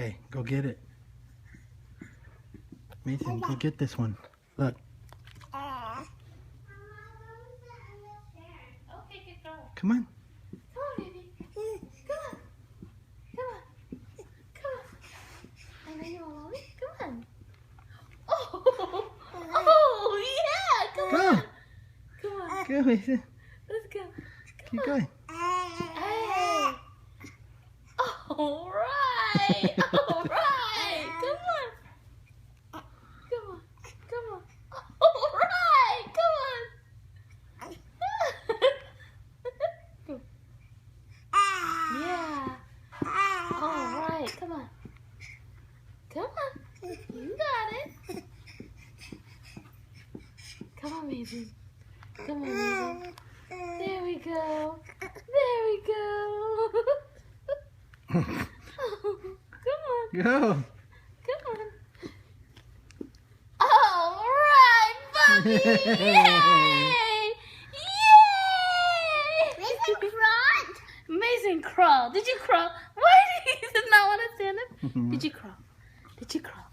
Okay, go get it. Mason, go get this one. Look. Okay, get going. Come on. Come on, baby. Come on. Come on. Come on. I know you want mommy. Come on. Oh, yeah. Come Go. on. Come on. Go, Mason. Let's go. Keep going. Hey. All right. All right. Come on. Come on. Come on. All right. Come on. Yeah. All right. Come on. Come on. You got it. Come on, Mason. Come on, Mason. There we go. There we go. Come on. Go. Come on. All right, Bobby. Yay! Yay! Mason crawled. Mason crawled. Did you crawl? Why did he not want to stand up? Did you crawl? Did you crawl?